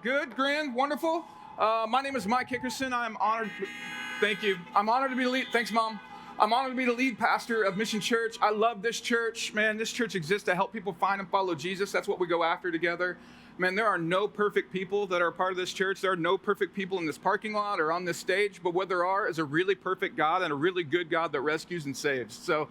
Good, grand, wonderful. My name is Mike Hickerson. I'm honored. Thank you. I'm honored to be the lead. Thanks, Mom. I'm honored to be the lead pastor of Mission Church. I love this church. Man, this church exists to help people find and follow Jesus. That's what we go after together. Man, there are no perfect people that are a part of this church. There are no perfect people in this parking lot or on this stage, but what there are is a really perfect God and a really good God that rescues and saves. So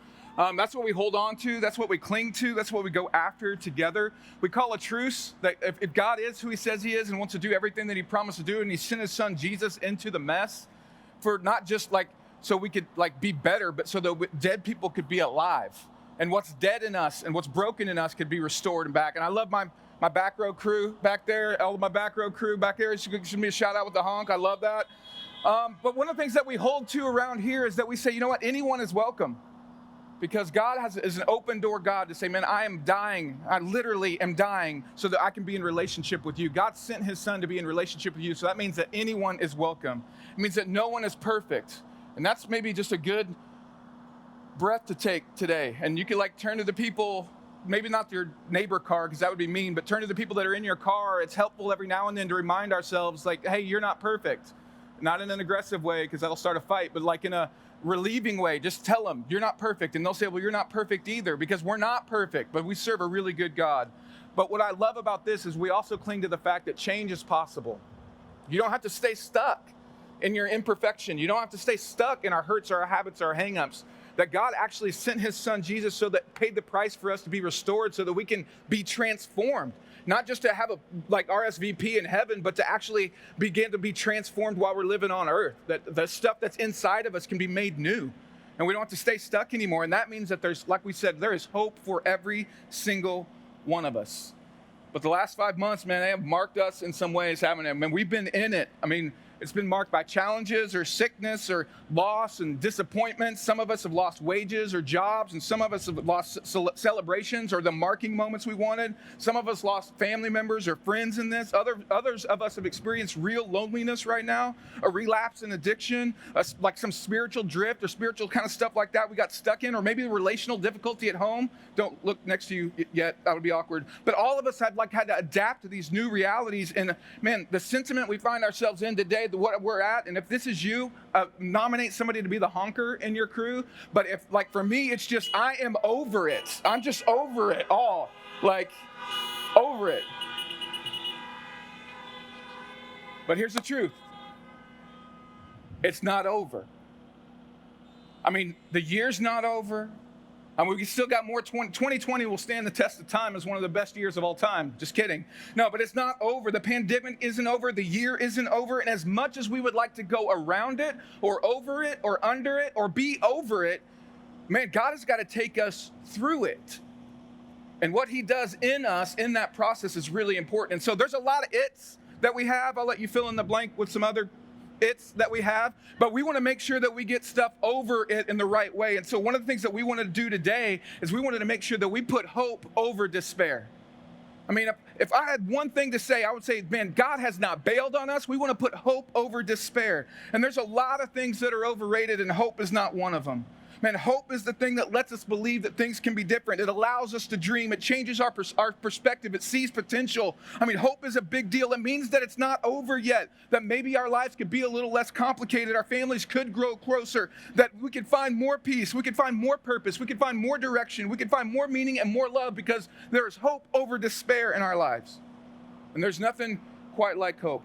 that's what we hold on to. That's what we cling to. That's what we go after together. We call a truce that if God is who he says he is and wants to do everything that he promised to do, and he sent his son Jesus into the mess for not just so we could be better, but so that dead people could be alive. And what's dead in us and what's broken in us could be restored and back. And I love my back row crew back there, all of my back row crew back there. Give me a shout out with the honk. I love that. But one of the things that we hold to around here is that we say, you know what, anyone is welcome. Because God is an open door God to say, man, I am dying. I literally am dying so that I can be in relationship with you. God sent his son to be in relationship with you. So that means that anyone is welcome. It means that no one is perfect. And that's maybe just a good breath to take today. And you can turn to the people, maybe not your neighbor car, because that would be mean, but turn to the people that are in your car. It's helpful every now and then to remind ourselves, hey, you're not perfect. Not in an aggressive way, because that'll start a fight, but in a relieving way. Just tell them you're not perfect. And they'll say, well, you're not perfect either, because we're not perfect, but we serve a really good God. But what I love about this is we also cling to the fact that change is possible. You don't have to stay stuck in your imperfection. You don't have to stay stuck in our hurts, our habits, our hangups. That God actually sent his son Jesus so that paid the price for us to be restored so that we can be transformed. Not just to have RSVP in heaven, but to actually begin to be transformed while we're living on earth. That the stuff that's inside of us can be made new. And we don't have to stay stuck anymore. And that means that there's, like we said, there is hope for every single one of us. But the last 5 months, man, they have marked us in some ways, haven't they? I mean, we've been in it. I mean, it's been marked by challenges or sickness or loss and disappointment. Some of us have lost wages or jobs, and some of us have lost celebrations or the marking moments we wanted. Some of us lost family members or friends in this. Others of us have experienced real loneliness right now, a relapse in addiction, some spiritual drift or spiritual kind of stuff like that we got stuck in, or maybe relational difficulty at home. Don't look next to you yet. That would be awkward. But all of us had to adapt to these new realities. And man, the sentiment we find ourselves in today, what we're at, and if this is you, nominate somebody to be the honker in your crew. But if, for me, it's just, I am over it. I'm just over it all. Over it. But here's the truth. It's not over. I mean, the year's not over. I mean, we still got more. 2020 will stand the test of time as one of the best years of all time. Just kidding. No, but it's not over. The pandemic isn't over. The year isn't over. And as much as we would like to go around it or over it or under it or be over it, man, God has got to take us through it. And what he does in us in that process is really important. And so there's a lot of it's that we have. I'll let you fill in the blank with some other it's that we have, but we want to make sure that we get stuff over it in the right way. And so one of the things that we wanted to do today is we wanted to make sure that we put hope over despair. I mean, if I had one thing to say, I would say, man, God has not bailed on us. We want to put hope over despair. And there's a lot of things that are overrated, and hope is not one of them. Man, hope is the thing that lets us believe that things can be different. It allows us to dream. It changes our perspective. It sees potential. I mean, hope is a big deal. It means that it's not over yet, that maybe our lives could be a little less complicated. Our families could grow closer, that we could find more peace. We could find more purpose. We could find more direction. We could find more meaning and more love because there is hope over despair in our lives. And there's nothing quite like hope.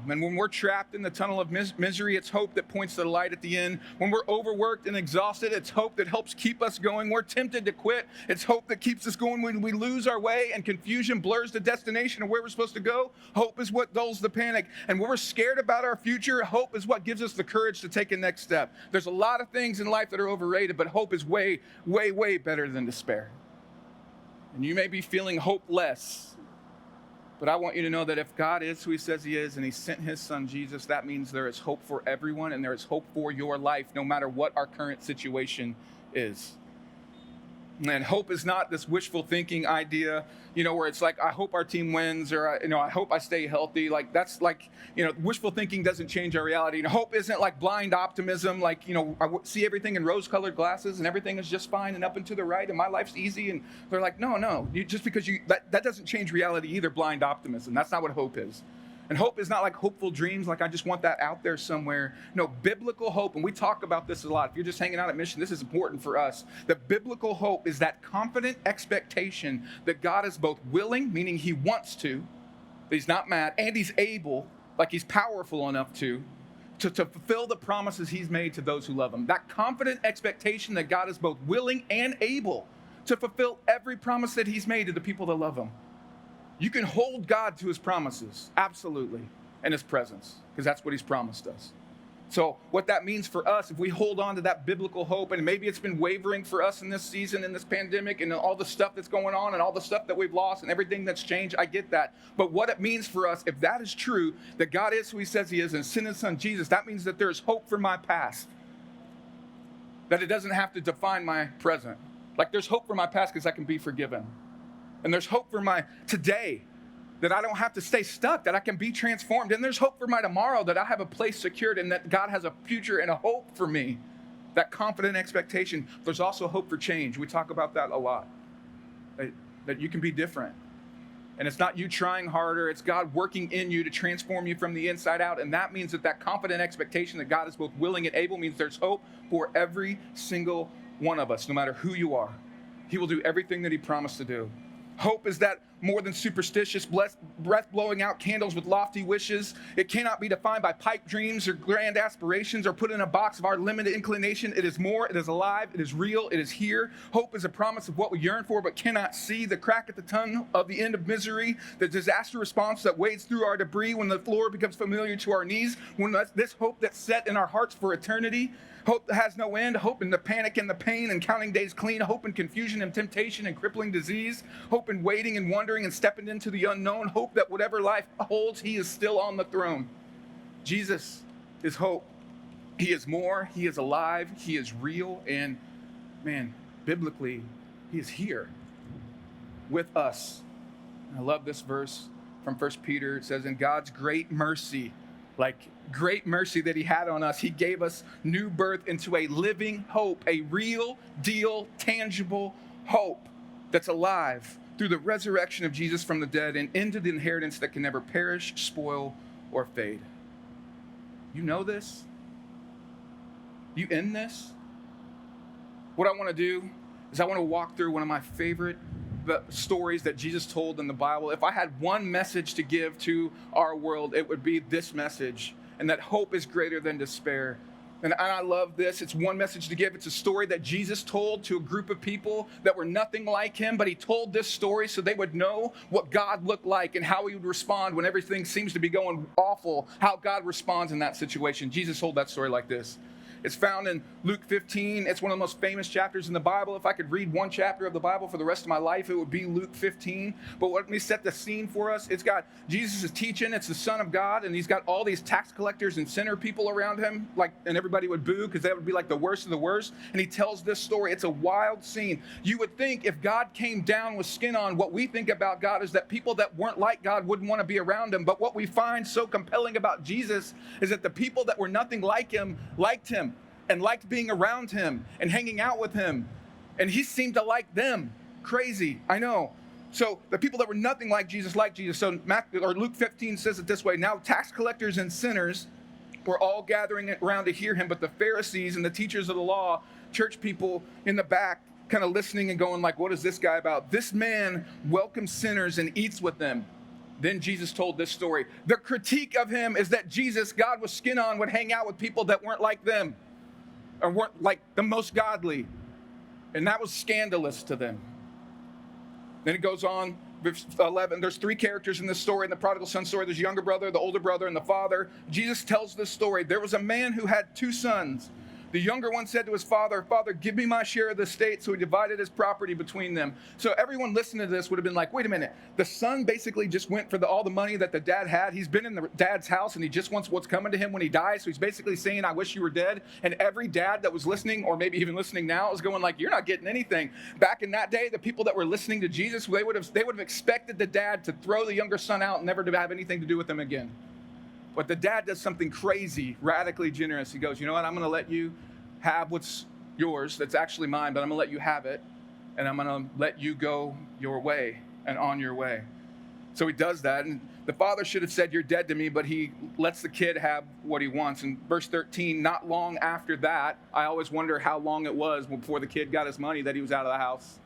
And when we're trapped in the tunnel of misery, it's hope that points to the light at the end. When we're overworked and exhausted, it's hope that helps keep us going. We're tempted to quit. It's hope that keeps us going. When we lose our way and confusion blurs the destination of where we're supposed to go, hope is what dulls the panic. And when we're scared about our future, hope is what gives us the courage to take a next step. There's a lot of things in life that are overrated, but hope is way, way, way better than despair. And you may be feeling hopeless. But I want you to know that if God is who he says he is and he sent his son Jesus, that means there is hope for everyone and there is hope for your life, no matter what our current situation is. And hope is not this wishful thinking idea, where it's like, I hope our team wins, or, I hope I stay healthy. Like, that's like, wishful thinking doesn't change our reality. And hope isn't like blind optimism, like, I see everything in rose-colored glasses and everything is just fine and up and to the right and my life's easy. And they're like, no, just because that doesn't change reality either, blind optimism. That's not what hope is. And hope is not like hopeful dreams, like I just want that out there somewhere. No, biblical hope, and we talk about this a lot. If you're just hanging out at Mission, this is important for us. The biblical hope is that confident expectation that God is both willing, meaning he wants to, that he's not mad, and he's able, like he's powerful enough to fulfill the promises he's made to those who love him. That confident expectation that God is both willing and able to fulfill every promise that he's made to the people that love him. You can hold God to his promises, absolutely, and his presence, because that's what he's promised us. So what that means for us, if we hold on to that biblical hope, and maybe it's been wavering for us in this season, in this pandemic, and all the stuff that's going on, and all the stuff that we've lost, and everything that's changed, I get that. But what it means for us, if that is true, that God is who he says he is, and sent his son Jesus, that means that there's hope for my past. That it doesn't have to define my present. Like there's hope for my past because I can be forgiven. And there's hope for my today, that I don't have to stay stuck, that I can be transformed. And there's hope for my tomorrow, that I have a place secured and that God has a future and a hope for me. That confident expectation. There's also hope for change. We talk about that a lot. That you can be different. And it's not you trying harder, it's God working in you to transform you from the inside out. And that means that confident expectation that God is both willing and able means there's hope for every single one of us, no matter who you are. He will do everything that he promised to do. Hope is that more than superstitious, breath blowing out candles with lofty wishes. It cannot be defined by pipe dreams or grand aspirations or put in a box of our limited inclination. It is more, it is alive, it is real, it is here. Hope is a promise of what we yearn for but cannot see, the crack at the tunnel of the end of misery, the disaster response that wades through our debris when the floor becomes familiar to our knees, when this hope that's set in our hearts for eternity. Hope that has no end, hope in the panic and the pain and counting days clean, hope in confusion and temptation and crippling disease, hope in waiting and wondering and stepping into the unknown, hope that whatever life holds, he is still on the throne. Jesus is hope. He is more, he is alive, he is real, and man, biblically, he is here with us. I love this verse from 1 Peter. It says, in God's great mercy, great mercy that he had on us, he gave us new birth into a living hope, a real deal, tangible hope that's alive through the resurrection of Jesus from the dead and into the inheritance that can never perish, spoil, or fade. You know this? You in this? What I want to do is I want to walk through one of my favorite stories that Jesus told in the Bible. If I had one message to give to our world, it would be this message, and that hope is greater than despair. And I love this. It's one message to give. It's a story that Jesus told to a group of people that were nothing like him, but he told this story so they would know what God looked like and how he would respond when everything seems to be going awful, how God responds in that situation. Jesus told that story like this. It's found in Luke 15. It's one of the most famous chapters in the Bible. If I could read one chapter of the Bible for the rest of my life, it would be Luke 15. But let me set the scene for us. It's got Jesus is teaching. It's the Son of God, and he's got all these tax collectors and sinner people around him, and everybody would boo because that would be like the worst of the worst. And he tells this story. It's a wild scene. You would think if God came down with skin on, what we think about God is that people that weren't like God wouldn't want to be around him. But what we find so compelling about Jesus is that the people that were nothing like him liked him and liked being around him and hanging out with him. And he seemed to like them. Crazy, I know. So the people that were nothing like Jesus liked Jesus. So Luke 15 says it this way. Now tax collectors and sinners were all gathering around to hear him, but the Pharisees and the teachers of the law, church people in the back, kind of listening and going like, what is this guy about? This man welcomes sinners and eats with them. Then Jesus told this story. The critique of him is that Jesus, God with skin on, would hang out with people that weren't like them, or weren't like the most godly. And that was scandalous to them. Then it goes on, verse 11. There's three characters in this story, in the prodigal son story. There's the younger brother, the older brother, and the father. Jesus tells this story. There was a man who had two sons. The younger one said to his father, Father, give me my share of the estate. So he divided his property between them. So everyone listening to this would have been like, wait a minute. The son basically just went for all the money that the dad had. He's been in the dad's house and he just wants what's coming to him when he dies. So he's basically saying, I wish you were dead. And every dad that was listening, or maybe even listening now, is going like, you're not getting anything. Back in that day, the people that were listening to Jesus, they would have expected the dad to throw the younger son out and never to have anything to do with him again. But the dad does something crazy, radically generous. He goes, you know what? I'm going to let you have what's yours. That's actually mine, but I'm going to let you have it. And I'm going to let you go your way and on your way. So he does that. And the father should have said, you're dead to me, but he lets the kid have what he wants. And verse 13, not long after that, I always wonder how long it was before the kid got his money that he was out of the house.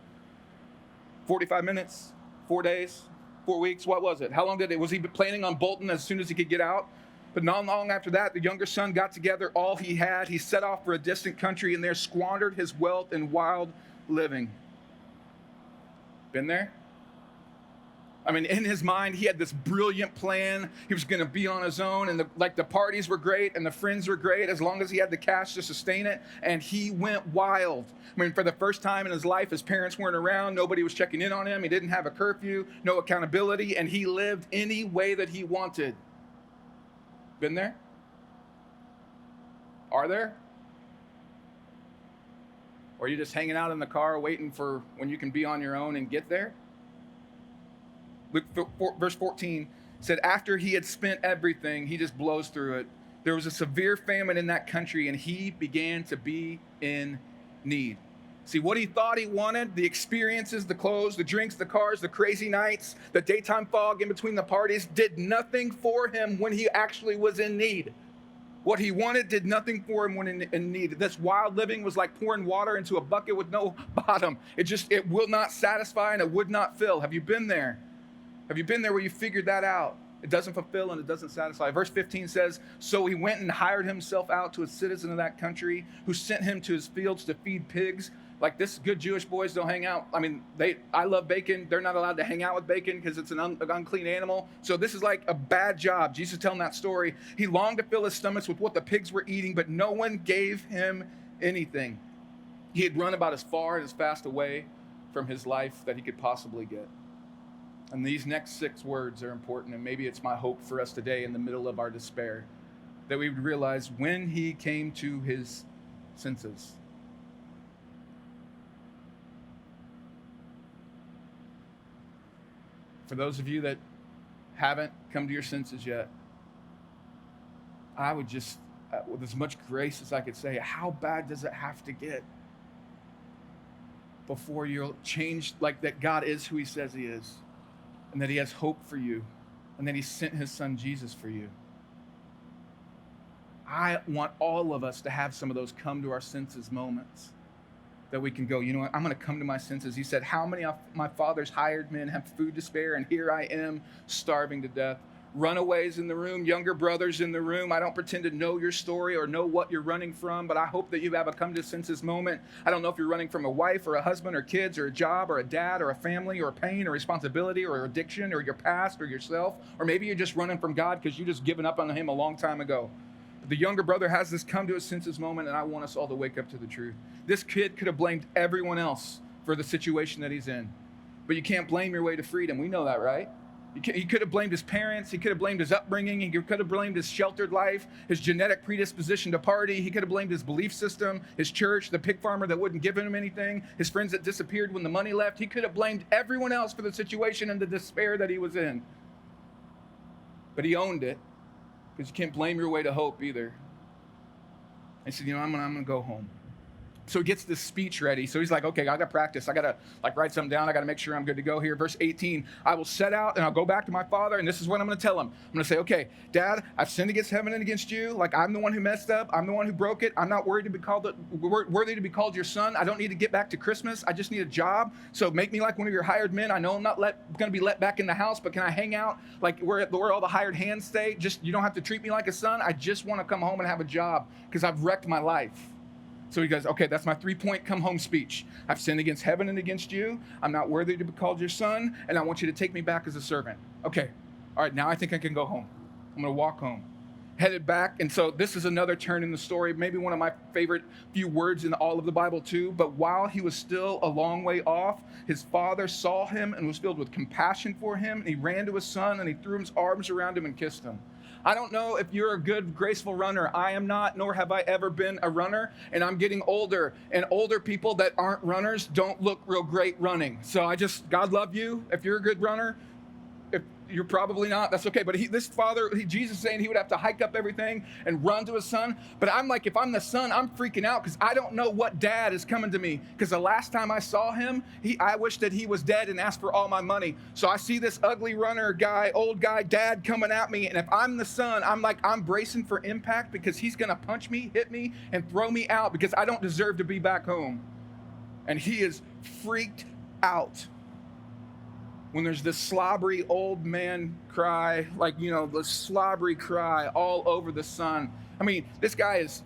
45 minutes, 4 days, 4 weeks. What was it? How long was he planning on bolting as soon as he could get out? But not long after that, the younger son got together all he had. He set off for a distant country and there squandered his wealth in wild living. Been there? I mean, in his mind, he had this brilliant plan. He was going to be on his own, and the parties were great, and the friends were great, as long as he had the cash to sustain it, and he went wild. I mean, for the first time in his life, his parents weren't around, nobody was checking in on him, he didn't have a curfew, no accountability, and he lived any way that he wanted. Been there? Are there? Or are you just hanging out in the car waiting for when you can be on your own and get there? Luke, verse 14 said, after he had spent everything, he just blows through it. There was a severe famine in that country, and he began to be in need. See, what he thought he wanted, the experiences, the clothes, the drinks, the cars, the crazy nights, the daytime fog in between the parties, did nothing for him when he actually was in need. What he wanted did nothing for him when in need. This wild living was like pouring water into a bucket with no bottom. It will not satisfy and it would not fill. Have you been there? Have you been there where you figured that out? It doesn't fulfill and it doesn't satisfy. Verse 15 says, so he went and hired himself out to a citizen of that country who sent him to his fields to feed pigs. Like, this good Jewish boys don't hang out. I mean, I love bacon. They're not allowed to hang out with bacon because it's an unclean animal. So this is like a bad job. Jesus telling that story. He longed to fill his stomachs with what the pigs were eating, but no one gave him anything. He had run about as far and as fast away from his life that he could possibly get. And these next 6 words are important, and maybe it's my hope for us today in the middle of our despair, that we would realize when he came to his senses. For those of you that haven't come to your senses yet, I would just, with as much grace as I could say, how bad does it have to get before you'll change, like that God is who he says he is, and that he has hope for you, and that he sent his son Jesus for you? I want all of us to have some of those come to our senses moments, that we can go, you know what, I'm going to come to my senses. He said, how many of my father's hired men have food to spare, and here I am starving to death? Runaways in the room, younger brothers in the room. I don't pretend to know your story or know what you're running from, but I hope that you have a come to senses moment. I don't know if you're running from a wife or a husband or kids or a job or a dad or a family or pain or responsibility or addiction or your past or yourself, or maybe you're just running from God because you just given up on him a long time ago. The younger brother has this come to his senses moment, and I want us all to wake up to the truth. This kid could have blamed everyone else for the situation that he's in, but you can't blame your way to freedom. We know that, right? He could have blamed his parents. He could have blamed his upbringing. He could have blamed his sheltered life, his genetic predisposition to party. He could have blamed his belief system, his church, the pig farmer that wouldn't give him anything, his friends that disappeared when the money left. He could have blamed everyone else for the situation and the despair that he was in. But he owned it, because you can't blame your way to hope either. He said, you know, I'm gonna go home. So he gets this speech ready. So he's like, okay, I got to practice. I got to write something down. I got to make sure I'm good to go here. Verse 18, I will set out and I'll go back to my father. And this is what I'm going to tell him. I'm going to say, okay, Dad, I've sinned against heaven and against you. Like, I'm the one who messed up. I'm the one who broke it. I'm not worthy to be called your son. I don't need to get back to Christmas. I just need a job. So make me like one of your hired men. I know I'm not going to be let back in the house, but can I hang out like where all the hired hands stay? Just, you don't have to treat me like a son. I just want to come home and have a job because I've wrecked my life. So he goes, okay, that's my 3-point come home speech. I've sinned against heaven and against you. I'm not worthy to be called your son, and I want you to take me back as a servant. Okay, all right, now I think I can go home. I'm going to walk home. headed back. And so this is another turn in the story, maybe one of my favorite few words in all of the Bible too. But while he was still a long way off, his father saw him and was filled with compassion for him. And he ran to his son and he threw his arms around him and kissed him. I don't know if you're a good, graceful runner. I am not, nor have I ever been a runner. And I'm getting older. And older people that aren't runners don't look real great running. So God love you if you're a good runner. If you're probably not, that's okay. But Jesus saying he would have to hike up everything and run to his son. But I'm like, if I'm the son, I'm freaking out because I don't know what dad is coming to me. Because the last time I saw him, I wish that he was dead and asked for all my money. So I see this ugly runner guy, old guy, dad coming at me. And if I'm the son, I'm bracing for impact because he's going to punch me, hit me, and throw me out because I don't deserve to be back home. And he is freaked out. When there's this slobbery old man cry, the slobbery cry all over the son. I mean, this guy is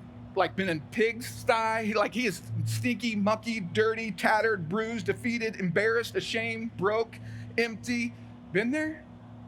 been in pigsty. He is stinky, mucky, dirty, tattered, bruised, defeated, embarrassed, ashamed, broke, empty. Been there?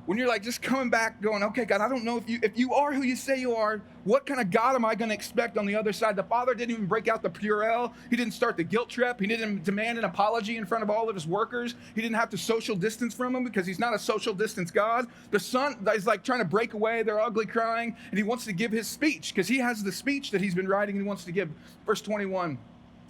When you're just coming back going, okay, God, I don't know if you are who you say you are, what kind of God am I going to expect on the other side? The father didn't even break out the Purell. He didn't start the guilt trip. He didn't demand an apology in front of all of his workers. He didn't have to social distance from them because he's not a social distance God. The son is trying to break away. They're ugly crying. And he wants to give his speech because he has the speech that he's been writing and he wants to give. Verse 21,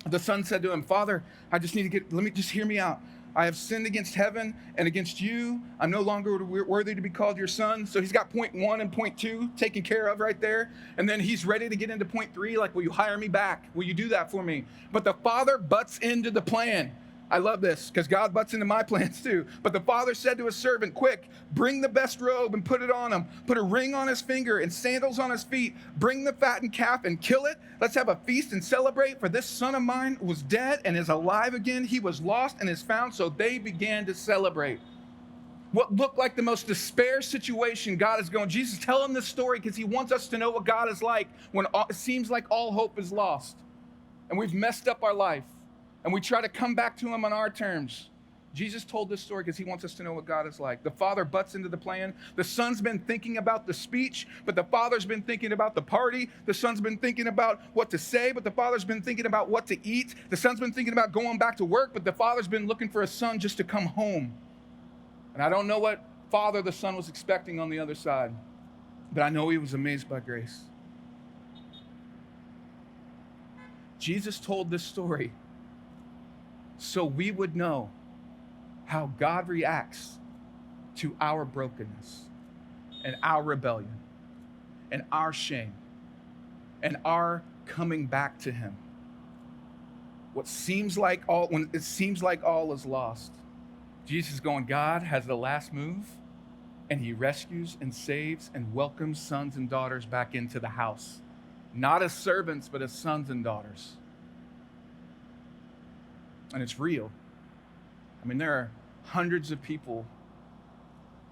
the son said to him, Father, just hear me out. I have sinned against heaven and against you. I'm no longer worthy to be called your son. So he's got point 1 and point 2 taken care of right there. And then he's ready to get into point 3, will you hire me back? Will you do that for me? But the father butts into the plan. I love this because God butts into my plans too. But the father said to his servant, quick, bring the best robe and put it on him. Put a ring on his finger and sandals on his feet. Bring the fattened calf and kill it. Let's have a feast and celebrate. For this son of mine was dead and is alive again. He was lost and is found. So they began to celebrate. What looked like the most despair situation, God is going, Jesus, tell him this story because he wants us to know what God is like when it seems like all hope is lost. And we've messed up our life. And we try to come back to him on our terms. Jesus told this story because he wants us to know what God is like. The father butts into the plan. The son's been thinking about the speech, but the father's been thinking about the party. The son's been thinking about what to say, but the father's been thinking about what to eat. The son's been thinking about going back to work, but the father's been looking for a son just to come home. And I don't know what father the son was expecting on the other side, but I know he was amazed by grace. Jesus told this story so we would know how God reacts to our brokenness and our rebellion and our shame and our coming back to him. When it seems like all is lost, Jesus is going, God has the last move, and he rescues and saves and welcomes sons and daughters back into the house, not as servants, but as sons and daughters. And it's real. I mean, there are hundreds of people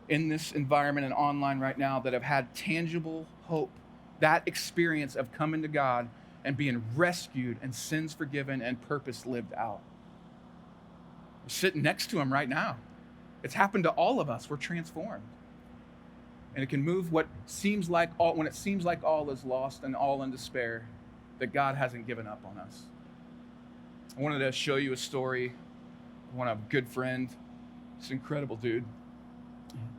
in this environment and online right now that have had tangible hope, that experience of coming to God and being rescued and sins forgiven and purpose lived out. We're sitting next to him right now. It's happened to all of us. We're transformed. And it can move when it seems like all is lost and all in despair, that God hasn't given up on us. I wanted to show you a story. I want a good friend. This incredible dude.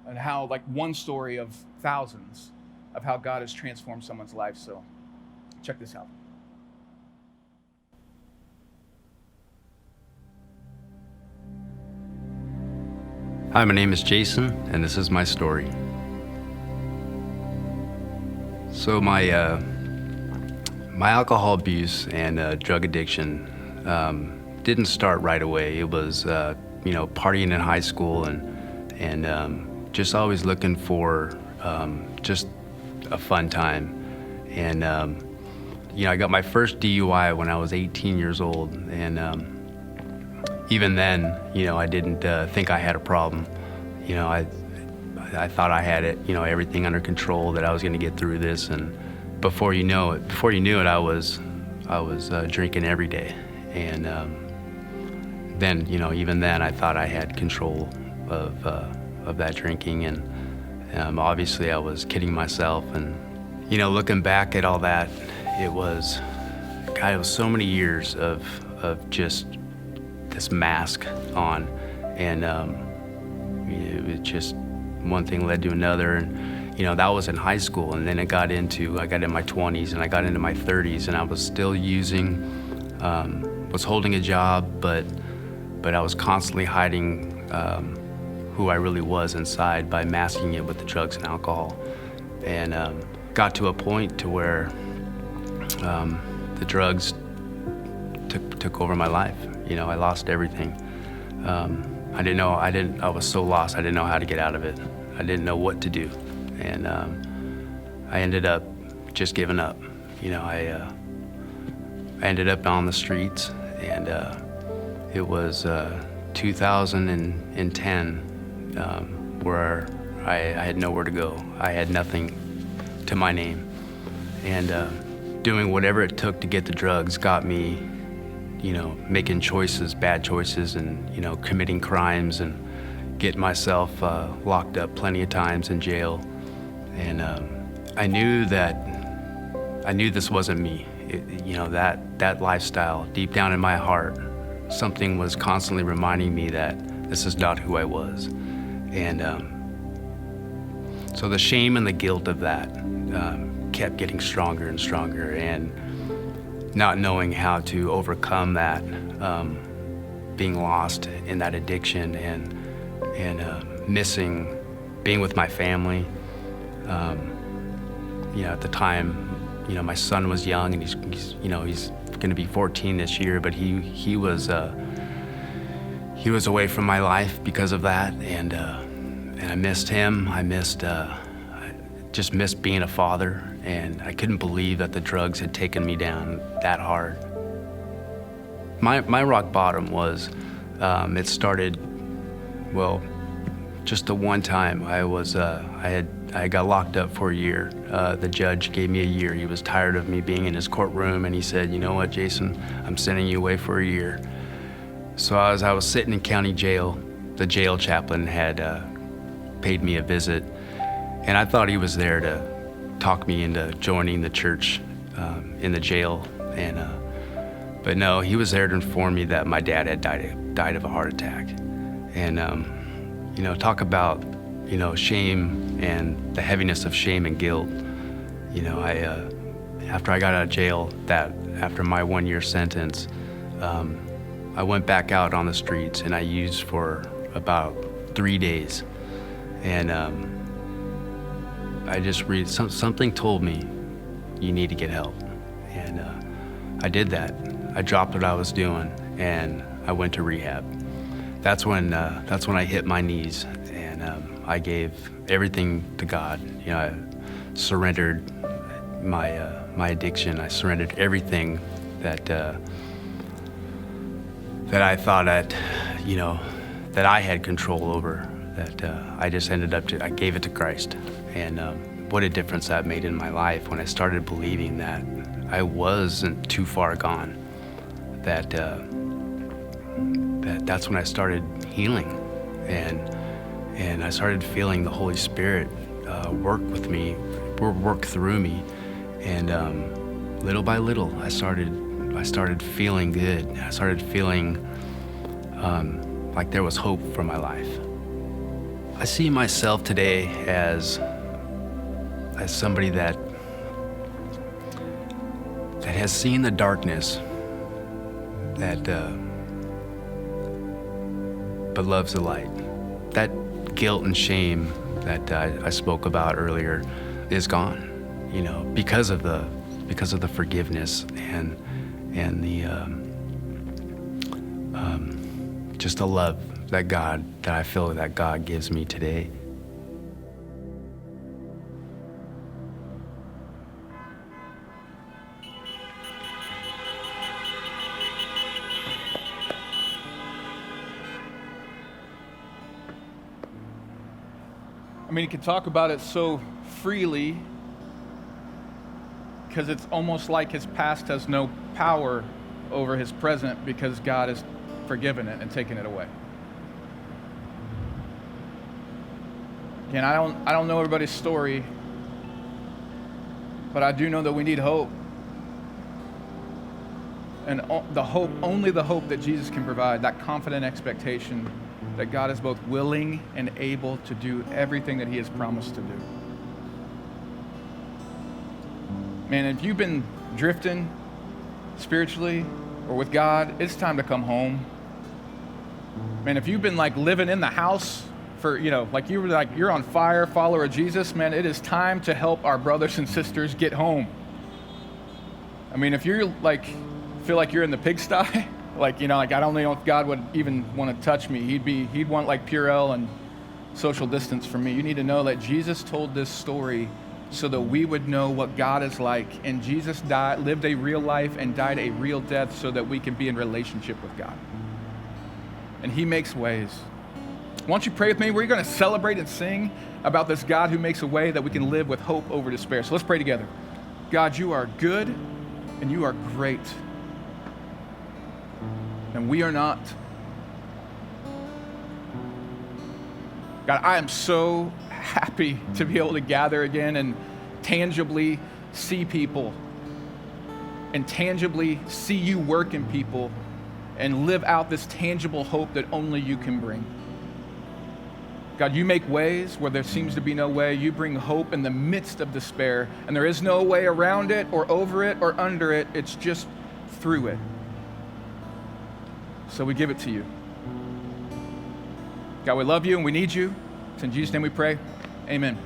And how, one story of thousands of how God has transformed someone's life. So check this out. Hi, my name is Jason, and this is my story. So my alcohol abuse and drug addiction didn't start right away. It was, partying in high school and just always looking for just a fun time. And, I got my first DUI when I was 18 years old. And even then, I didn't think I had a problem. I thought I had it, everything under control, that I was going to get through this. And before you knew it, I was drinking every day. And then, even then, I thought I had control of that drinking. And obviously, I was kidding myself. And Looking back at all that, it was so many years of just this mask on, and it was just one thing led to another, and that was in high school, and then I got in my 20s, and I got into my 30s, and I was still using, was holding a job, but I was constantly hiding who I really was inside by masking it with the drugs and alcohol, and got to a point to where the drugs took over my life. I lost everything. I was so lost, I didn't know how to get out of it. I didn't know what to do. And I ended up just giving up. I ended up on the streets, and it was 2010 where I had nowhere to go. I had nothing to my name. And doing whatever it took to get the drugs got me, making bad choices, and, committing crimes, and getting myself locked up plenty of times in jail. And I knew this wasn't me. That lifestyle, deep down in my heart, something was constantly reminding me that this is not who I was. And so the shame and the guilt of that kept getting stronger and stronger, and not knowing how to overcome that, being lost in that addiction, and missing being with my family. At the time, my son was young, and he's going to be 14 this year, but he was away from my life because of that, and I missed him. I just missed being a father, and I couldn't believe that the drugs had taken me down that hard. My rock bottom was, it started, just the one time I got locked up for a year. The judge gave me a year. He was tired of me being in his courtroom, and he said, "You know what, Jason, I'm sending you away for a year." So as I was sitting in county jail, the jail chaplain had paid me a visit, and I thought he was there to talk me into joining the church in the jail, but no, he was there to inform me that my dad had died of a heart attack. And talk about shame and the heaviness of shame and guilt. After I got out of jail, after my 1-year sentence, I went back out on the streets, and I used for about 3 days. And I just something told me, you need to get help. And I did that. I dropped what I was doing, and I went to rehab. That's when I hit my knees, and I gave everything to God. I surrendered my addiction. I surrendered everything that I thought that I had control over. That I just I gave it to Christ, and what a difference that made in my life when I started believing that I wasn't too far gone. That's when I started healing, and I started feeling the Holy Spirit work with me, work through me, and little by little, I started feeling good. I started feeling like there was hope for my life. I see myself today as somebody that has seen the darkness, but loves the light. That guilt and shame that I spoke about earlier is gone, because of the forgiveness and the just the love that I feel that God gives me today. I mean, he can talk about it so freely because it's almost like his past has no power over his present because God has forgiven it and taken it away. Again, I don't know everybody's story, But I do know that we need hope. And only the hope that Jesus can provide, that confident expectation that God is both willing and able to do everything that he has promised to do. Man, if you've been drifting spiritually or with God, it's time to come home. Man, if you've been like living in the house for, like you were like, you're on fire, follower of Jesus, man, it is time to help our brothers and sisters get home. I mean, if you're like, feel like you're in the pigsty, like I don't know if God would even want to touch me. He'd want like Purell and social distance from me. You need to know that Jesus told this story so that we would know what God is like. And Jesus lived a real life and died a real death so that we can be in relationship with God. And he makes ways. Why don't you pray with me? We're going to celebrate and sing about this God who makes a way that we can live with hope over despair. So let's pray together. God, you are good and you are great. And we are not. God, I am so happy to be able to gather again and tangibly see people and tangibly see you work in people and live out this tangible hope that only you can bring. God, you make ways where there seems to be no way. You bring hope in the midst of despair, and there is no way around it or over it or under it. It's just through it. So we give it to you. God, we love you and we need you. It's in Jesus' name we pray. Amen.